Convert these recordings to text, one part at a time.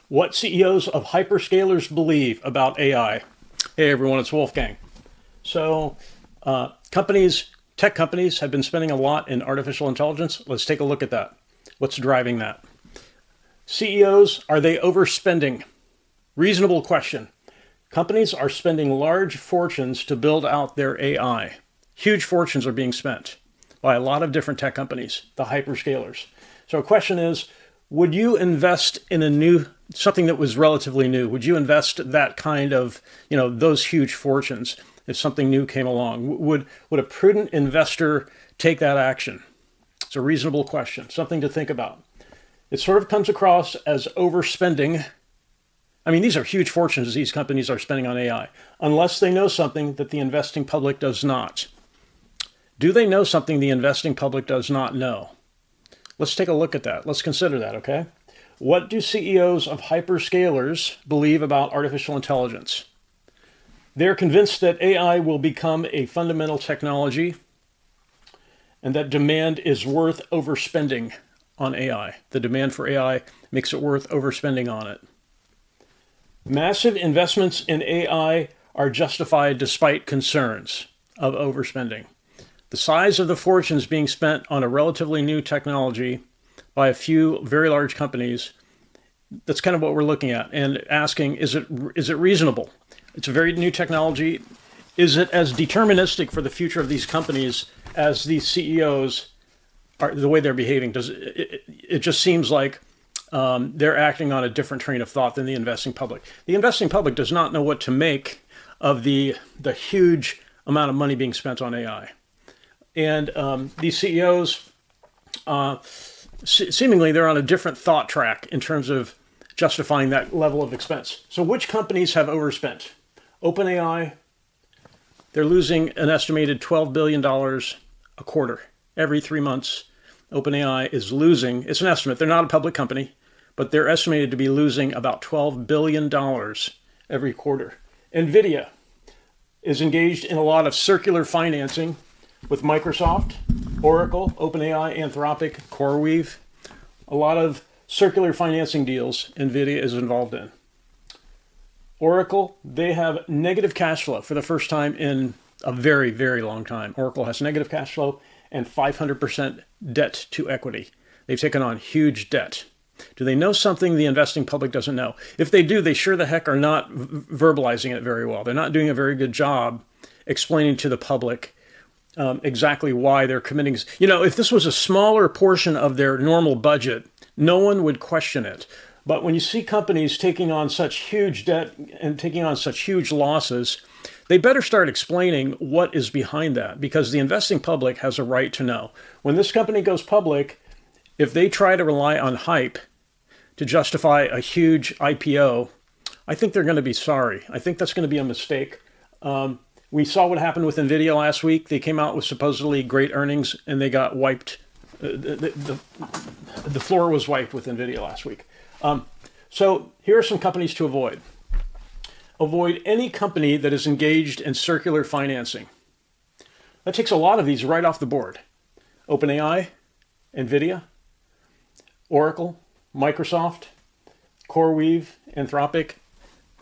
What CEOs of hyperscalers believe about AI. Hey everyone, it's Wolfgang. So, tech companies have been spending a lot in artificial intelligence. Let's take a look at that. What's driving that? CEOs, are they overspending? Reasonable question. Companies are spending large fortunes to build out their AI. Huge fortunes are being spent by a lot of different tech companies, the hyperscalers. So a question is, would you invest in something that was relatively new? Would you invest that kind of, those huge fortunes if something new came along? Would a prudent investor take that action? It's a reasonable question, something to think about. It sort of comes across as overspending. I mean, these are huge fortunes these companies are spending on AI, unless they know something that the investing public does not. Do they know something the investing public does not know? Let's take a look at that. Let's consider that, okay? What do CEOs of hyperscalers believe about artificial intelligence? They're convinced that AI will become a fundamental technology and that demand is worth overspending on AI. The demand for AI makes it worth overspending on it. Massive investments in AI are justified despite concerns of overspending. The size of the fortunes being spent on a relatively new technology by a few very large companies, that's kind of what we're looking at and asking, is it reasonable? It's a very new technology. Is it as deterministic for the future of these companies as these CEOs are, the way they're behaving? It just seems like they're acting on a different train of thought than the investing public. The investing public does not know what to make of the huge amount of money being spent on AI. And these CEOs, seemingly they're on a different thought track in terms of justifying that level of expense. So which companies have overspent? OpenAI, they're losing an estimated $12 billion a quarter. Every 3 months, OpenAI is losing, it's an estimate, they're not a public company, but they're estimated to be losing about $12 billion every quarter. NVIDIA is engaged in a lot of circular financing with Microsoft, Oracle, OpenAI, Anthropic, CoreWeave. A lot of circular financing deals NVIDIA is involved in. Oracle, they have negative cash flow for the first time in a very, very long time. Oracle has negative cash flow and 500% debt to equity. They've taken on huge debt. Do they know something the investing public doesn't know? If they do, they sure the heck are not verbalizing it very well. They're not doing a very good job explaining to the public exactly why they're committing. If this was a smaller portion of their normal budget, no one would question it. But when you see companies taking on such huge debt and taking on such huge losses, they better start explaining what is behind that, because the investing public has a right to know. When this company goes public, if they try to rely on hype to justify a huge IPO, I think they're going to be sorry. I think that's going to be a mistake. We saw what happened with NVIDIA last week. They came out with supposedly great earnings and they got wiped. The floor was wiped with NVIDIA last week. So here are some companies to avoid. Avoid any company that is engaged in circular financing. That takes a lot of these right off the board. OpenAI, NVIDIA, Oracle, Microsoft, CoreWeave, Anthropic.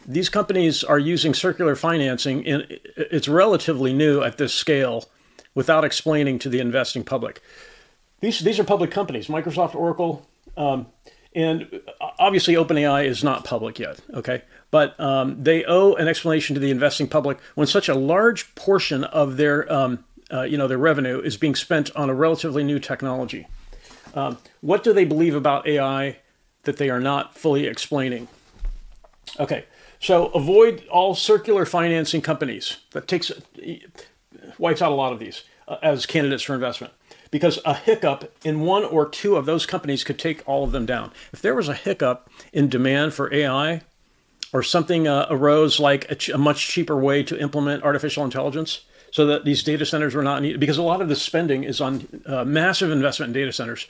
These companies are using circular financing, and it's relatively new at this scale without explaining to the investing public. These are public companies, Microsoft, Oracle, and obviously OpenAI is not public yet, okay? But they owe an explanation to the investing public when such a large portion of their revenue is being spent on a relatively new technology. What do they believe about AI that they are not fully explaining? Okay. So avoid all circular financing companies. That wipes out a lot of these as candidates for investment, because a hiccup in one or two of those companies could take all of them down. If there was a hiccup in demand for AI, or something arose like a much cheaper way to implement artificial intelligence so that these data centers were not needed, because a lot of the spending is on massive investment in data centers.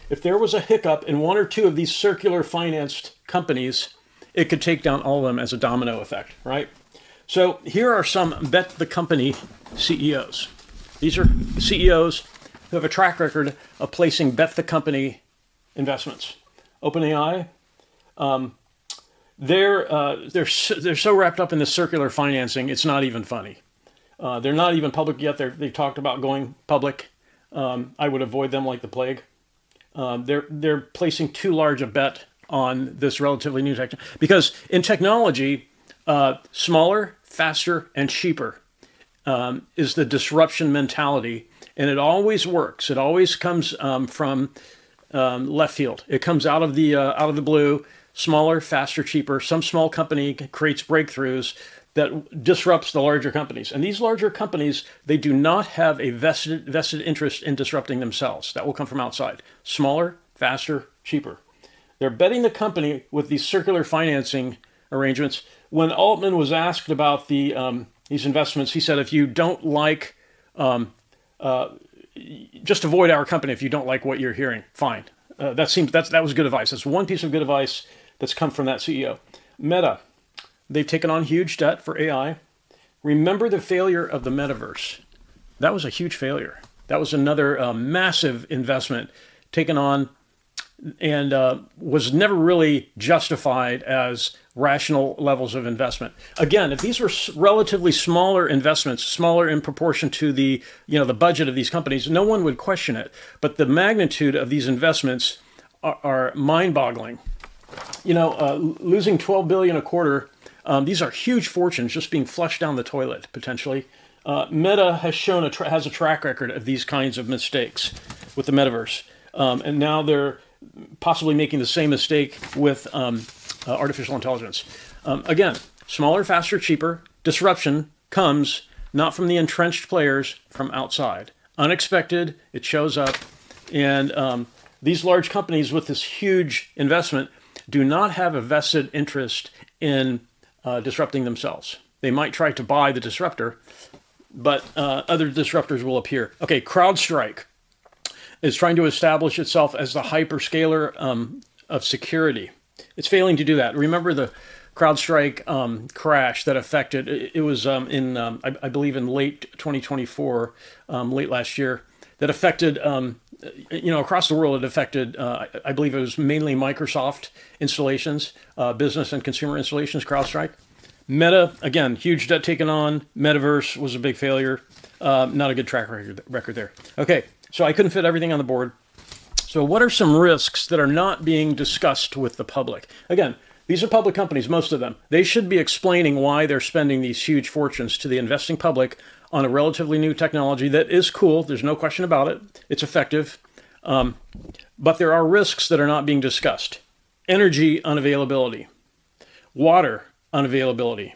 If there was a hiccup in one or two of these circular financed companies, it could take down all of them as a domino effect, right? So here are some bet the company CEOs. These are CEOs who have a track record of placing bet the company investments. OpenAI, they're so wrapped up in the circular financing, it's not even funny. They're not even public yet. They talked about going public. I would avoid them like the plague. They're placing too large a bet on this relatively new technology because in technology, smaller, faster, and cheaper is the disruption mentality, and it always works. It always comes from left field. It comes out of the blue. Smaller, faster, cheaper. Some small company creates breakthroughs that disrupts the larger companies. And these larger companies, they do not have a vested interest in disrupting themselves. That will come from outside. Smaller, faster, cheaper. They're betting the company with these circular financing arrangements. When Altman was asked about these investments, he said, if you don't like, just avoid our company if you don't like what you're hearing. Fine. That was good advice. That's one piece of good advice that's come from that CEO. Meta, they've taken on huge debt for AI. Remember the failure of the metaverse. That was a huge failure. That was another massive investment taken on and was never really justified as rational levels of investment. Again, if these were relatively smaller investments, smaller in proportion to the budget of these companies, no one would question it. But the magnitude of these investments are mind-boggling. Losing $12 billion a quarter. These are huge fortunes just being flushed down the toilet potentially. Meta has shown has a track record of these kinds of mistakes with the metaverse, and now they're possibly making the same mistake with artificial intelligence. Again, smaller, faster, cheaper. Disruption comes not from the entrenched players, from outside. Unexpected, it shows up. And these large companies with this huge investment do not have a vested interest in disrupting themselves. They might try to buy the disruptor, but other disruptors will appear. Okay, CrowdStrike is trying to establish itself as the hyperscaler of security. It's failing to do that. Remember the CrowdStrike crash that affected, it was I believe in late 2024, late last year, that affected, across the world, it affected, I believe it was mainly Microsoft installations, business and consumer installations, CrowdStrike. Meta, again, huge debt taken on. Metaverse was a big failure. Not a good track record there. Okay, so I couldn't fit everything on the board. So what are some risks that are not being discussed with the public? Again, these are public companies, most of them. They should be explaining why they're spending these huge fortunes to the investing public on a relatively new technology that is cool. There's no question about it. It's effective. But there are risks that are not being discussed. Energy unavailability, water unavailability,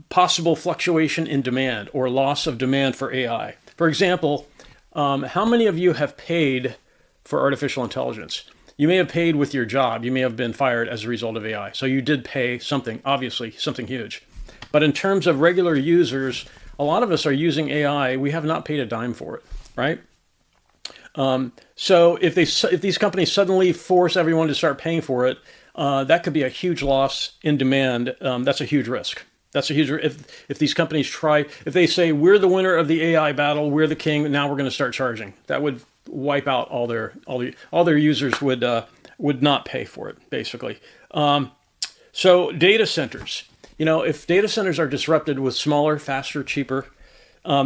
possible fluctuation in demand or loss of demand for AI. For example, how many of you have paid for artificial intelligence? You may have paid with your job. You may have been fired as a result of AI. So you did pay something, obviously, something huge. But in terms of regular users, a lot of us are using AI. We have not paid a dime for it, right? So if these companies suddenly force everyone to start paying for it, that could be a huge loss in demand. That's a huge risk. That's a huge if these companies if they say we're the winner of the AI battle, we're the king, now we're going to start charging. That would wipe out all their users would not pay for it, basically. So data centers, if data centers are disrupted with smaller, faster, cheaper,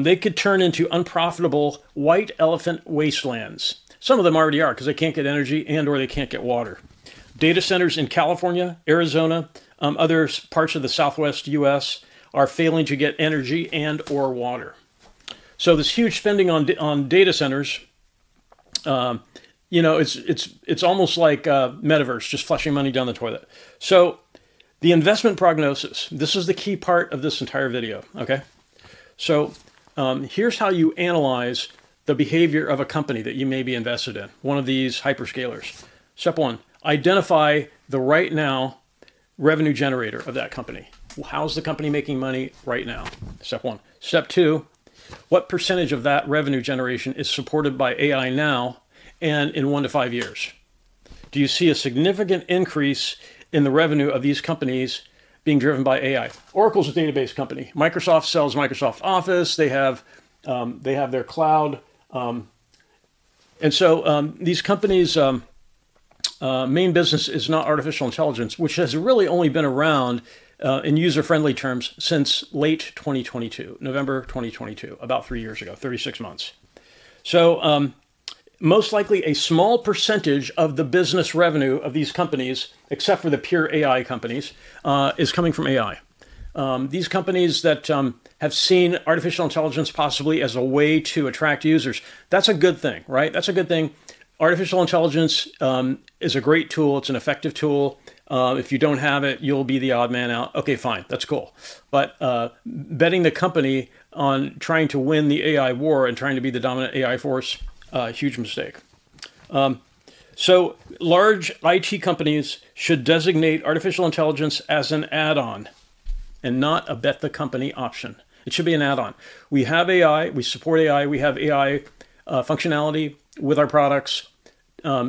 they could turn into unprofitable white elephant wastelands. Some of them already are because they can't get energy or they can't get water. Data centers in California, Arizona, other parts of the Southwest U.S. are failing to get energy or water. So this huge spending on data centers, it's almost like metaverse, just flushing money down the toilet. So the investment prognosis, this is the key part of this entire video, okay? So here's how you analyze the behavior of a company that you may be invested in, one of these hyperscalers. Step one, identify the right now revenue generator of that company. How's the company making money right now? Step one. Step two, what percentage of that revenue generation is supported by AI now and in 1 to 5 years? Do you see a significant increase in the revenue of these companies being driven by AI? Oracle's a database company. Microsoft sells Microsoft Office. They have their cloud. And so these companies main business is not artificial intelligence, which has really only been around in user-friendly terms since late 2022, November 2022, about 3 years ago, 36 months. So most likely a small percentage of the business revenue of these companies, except for the pure AI companies, is coming from AI. These companies that have seen artificial intelligence possibly as a way to attract users, that's a good thing, right? That's a good thing. Artificial intelligence is a great tool. It's an effective tool. If you don't have it, you'll be the odd man out. Okay, fine. That's cool. But betting the company on trying to win the AI war and trying to be the dominant AI force, huge mistake. So large IT companies should designate artificial intelligence as an add-on and not a bet the company option. It should be an add-on. We have AI, we support AI, we have AI functionality with our products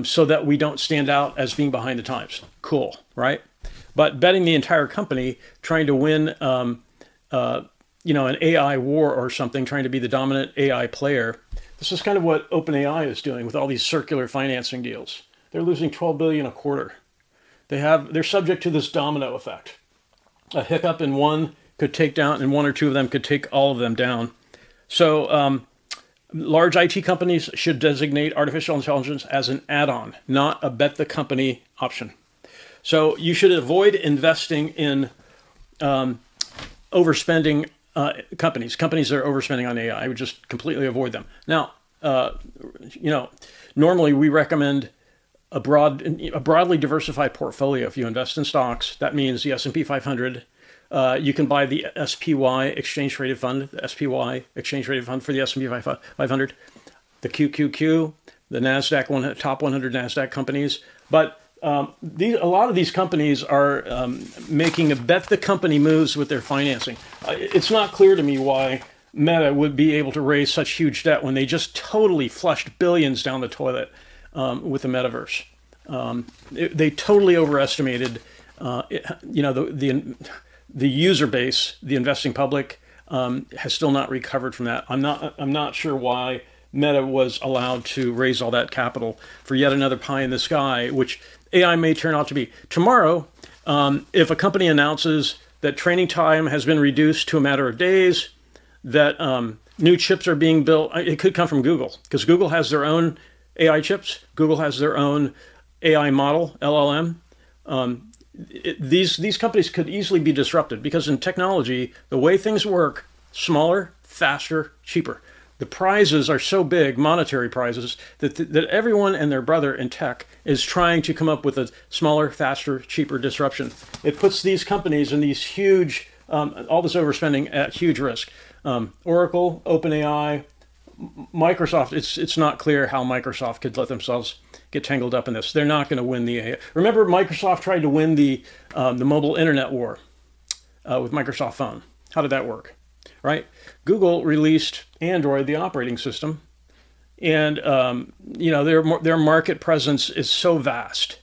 so that we don't stand out as being behind the times. Cool, right? But betting the entire company, trying to win an AI war or something, trying to be the dominant AI player, this is kind of what OpenAI is doing with all these circular financing deals. They're losing $12 billion a quarter. They're subject to this domino effect. A hiccup in one could take down, and one or two of them could take all of them down. So large IT companies should designate artificial intelligence as an add-on, not a bet the company option. So you should avoid investing in overspending companies that are overspending on AI. I would just completely avoid them. Now, normally we recommend a broadly diversified portfolio. If you invest in stocks, that means the S&P 500. You can buy the SPY exchange traded fund, the SPY exchange traded fund for the S&P 500, the QQQ, the NASDAQ top 100 NASDAQ companies. But a lot of these companies are making a bet the company moves with their financing. It's not clear to me why Meta would be able to raise such huge debt when they just totally flushed billions down the toilet with the metaverse. They totally overestimated, the user base, the investing public, has still not recovered from that. I'm not sure why Meta was allowed to raise all that capital for yet another pie in the sky, which AI may turn out to be. Tomorrow, if a company announces that training time has been reduced to a matter of days, that new chips are being built, it could come from Google, because Google has their own AI chips. Google has their own AI model, LLM. These companies could easily be disrupted because in technology, the way things work, smaller, faster, cheaper. The prizes are so big, monetary prizes, that everyone and their brother in tech is trying to come up with a smaller, faster, cheaper disruption. It puts these companies in these huge, all this overspending at huge risk. Oracle, OpenAI, Microsoft, it's not clear how Microsoft could let themselves get tangled up in this. They're not going to win the AI. Remember, Microsoft tried to win the mobile internet war with Microsoft Phone. How did that work? Right? Google released Android, the operating system, and their market presence is so vast.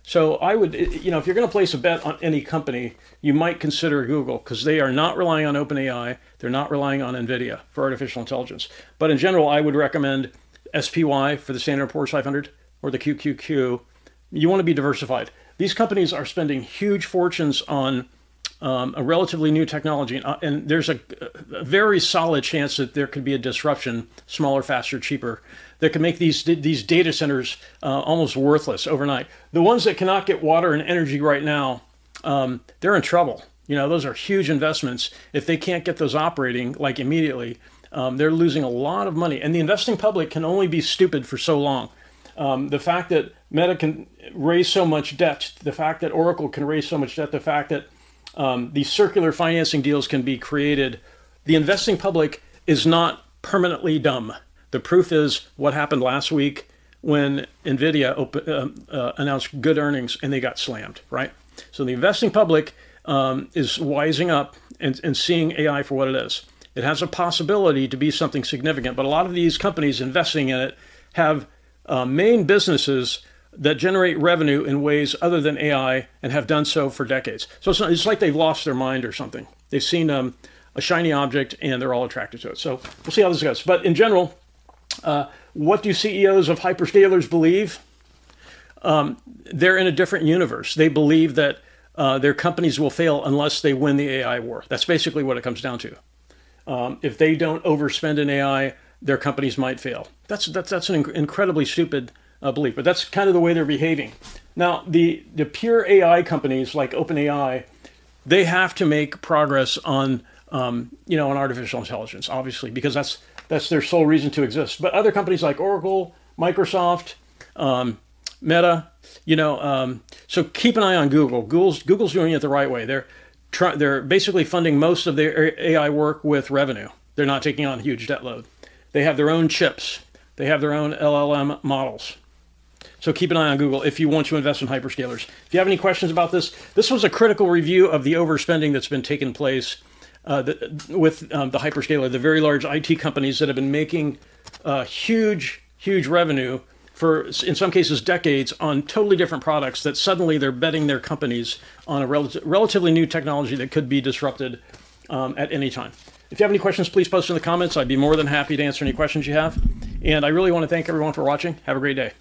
So I would, if you're going to place a bet on any company, you might consider Google, because they are not relying on OpenAI. They're not relying on NVIDIA for artificial intelligence. But in general, I would recommend SPY for the Standard & Poor's 500 or the QQQ. You want to be diversified. These companies are spending huge fortunes on a relatively new technology, and there's a very solid chance that there could be a disruption, smaller, faster, cheaper, that could make these data centers almost worthless overnight. The ones that cannot get water and energy right now, they're in trouble. Those are huge investments. If they can't get those operating like immediately, they're losing a lot of money. And the investing public can only be stupid for so long. The fact that Meta can raise so much debt, the fact that Oracle can raise so much debt, the fact that these circular financing deals can be created, the investing public is not permanently dumb. The proof is what happened last week when NVIDIA announced good earnings and they got slammed, right? So the investing public is wising up and seeing AI for what it is. It has a possibility to be something significant, but a lot of these companies investing in it have main businesses that generate revenue in ways other than AI and have done so for decades. So it's like they've lost their mind or something. They've seen a shiny object and they're all attracted to it. So we'll see how this goes. But in general, what do CEOs of hyperscalers believe? they're in a different universe. They believe that their companies will fail unless they win the AI war. That's basically what it comes down to. If they don't overspend in AI, their companies might fail. That's an incredibly stupid belief, but that's kind of the way they're behaving. Now, the pure AI companies like OpenAI, they have to make progress on on artificial intelligence, obviously, because that's their sole reason to exist. But other companies like Oracle, Microsoft, Meta, so keep an eye on Google. Google's doing it the right way. They're basically funding most of their AI work with revenue. They're not taking on a huge debt load. They have their own chips. They have their own LLM models. So keep an eye on Google if you want to invest in hyperscalers. If you have any questions about this was a critical review of the overspending that's been taking place with the hyperscaler, the very large IT companies that have been making huge revenue for, in some cases, decades on totally different products that suddenly they're betting their companies on a relatively new technology that could be disrupted at any time. If you have any questions, please post in the comments. I'd be more than happy to answer any questions you have. And I really want to thank everyone for watching. Have a great day.